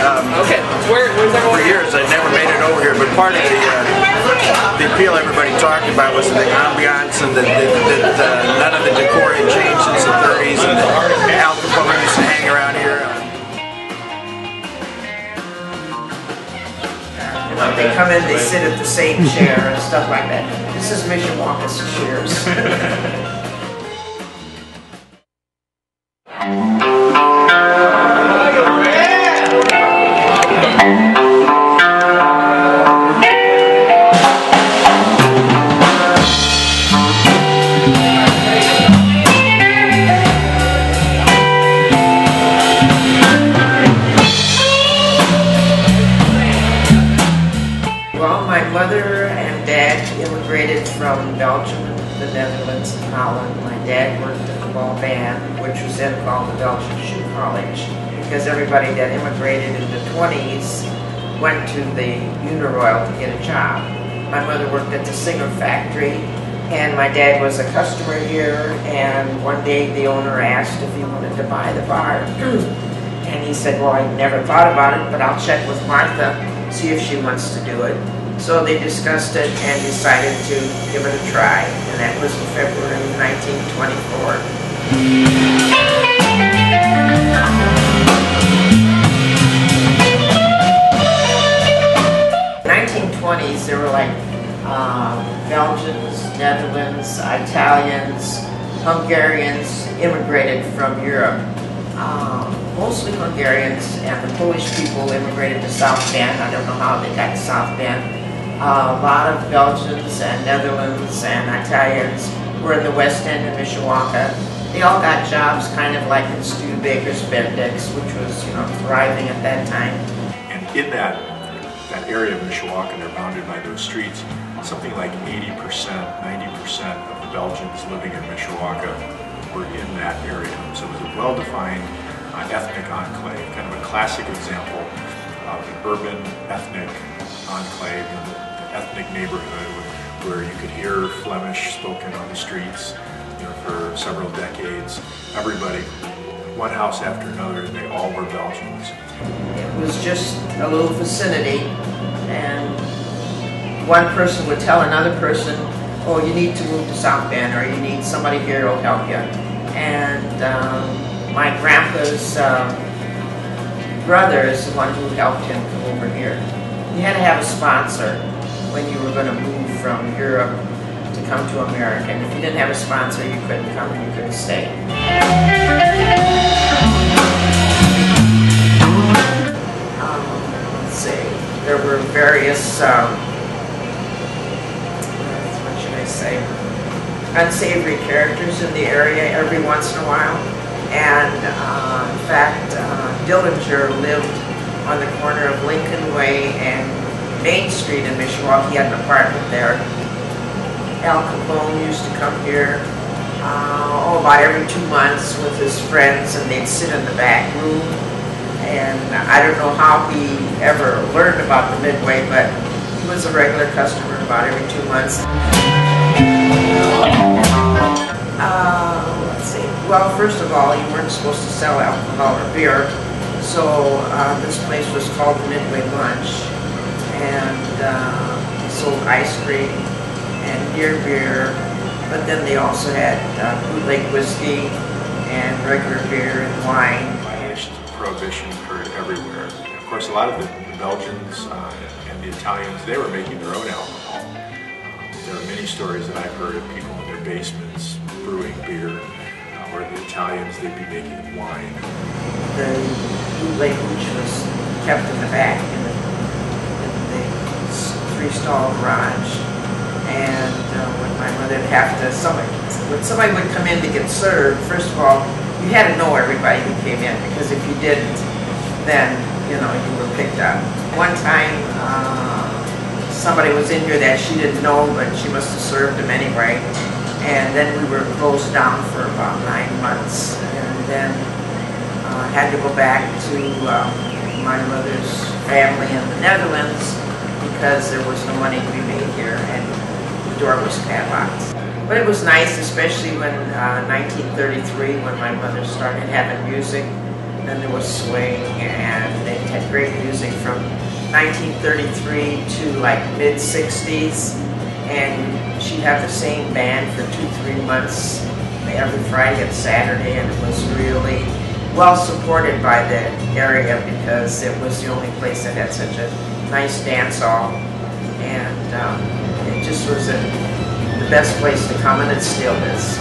Okay. Where's everyone? For years, I'd never made it over here, but part of the appeal everybody talked about was the ambiance and that none of the decor had changed since the 30s, and Al Capone used to hang around here. You know, they come in, they sit at the same chair and stuff like that. This is Mishawaka's chairs. 'Dad immigrated from Belgium, the Netherlands, and Holland. My dad worked at the ball band, which was then called the Belgian Shoe College, because everybody that immigrated in the 20s went to the Uniroyal to get a job. My mother worked at the Singer factory, and my dad was a customer here, and one day the owner asked if he wanted to buy the bar. And he said, well, I never thought about it, but I'll check with Martha, see if she wants to do it. So they discussed it and decided to give it a try, and that was in February of 1924. 1920s, there were like Belgians, Netherlands, Italians, Hungarians immigrated from Europe. Mostly Hungarians, and the Polish people immigrated to South Bend. I don't know how they got to South Bend. A lot of Belgians and Netherlands and Italians were in the West End of Mishawaka. They all got jobs kind of like in Studebaker's Bendix, which was, you know, thriving at that time. And in that area of Mishawaka, they're bounded by those streets, something like 80%, 90% of the Belgians living in Mishawaka were in that area. So it was a well-defined ethnic enclave, kind of a classic example of an urban ethnic enclave, the ethnic neighborhood where you could hear Flemish spoken on the streets, you know, for several decades. Everybody, one house after another, they all were Belgians. It was just a little vicinity, and one person would tell another person, oh, you need to move to South Bend, or you need somebody here who'll help you. And my grandpa's brother is the one who helped him come over here. You had to have a sponsor when you were going to move from Europe to come to America. And if you didn't have a sponsor, you couldn't come and you couldn't stay. Let's see. There were various, what should I say, unsavory characters in the area every once in a while. And in fact, Dillinger lived on the corner of Lincoln Way and Main Street in Mishawaka. He had an apartment there. Al Capone used to come here about every 2 months with his friends, and they'd sit in the back room. And I don't know how he ever learned about the Midway, but he was a regular customer about every 2 months. Let's see. Well, first of all, you weren't supposed to sell alcohol or beer, so this place was called the Midway Lunch, and sold ice cream and near beer, but then they also had bootleg whiskey and regular beer and wine. Violations of prohibition occurred everywhere. And of course, a lot of the Belgians and the Italians, they were making their own alcohol. There are many stories that I've heard of people in their basements brewing beer, where the Italians, they'd be making wine. The bootleg which was kept in the back in the three-stall garage, and when my mother would have to, when somebody would come in to get served, first of all, you had to know everybody who came in, because if you didn't, then, you know, you were picked up. One time, somebody was in here that she didn't know, but she must have served him anyway. And then we were closed down for about 9 months, and then had to go back to my mother's family in the Netherlands because there was no money to be made here, and the door was padlocked. But it was nice, especially when 1933, when my mother started having music, then there was swing, and they had great music from 1933 to like mid-60s, and she'd have the same band for 2-3 months every Friday and Saturday, and it was really well supported by the area because it was the only place that had such a nice dance hall, and it just was the best place to come, and it still is.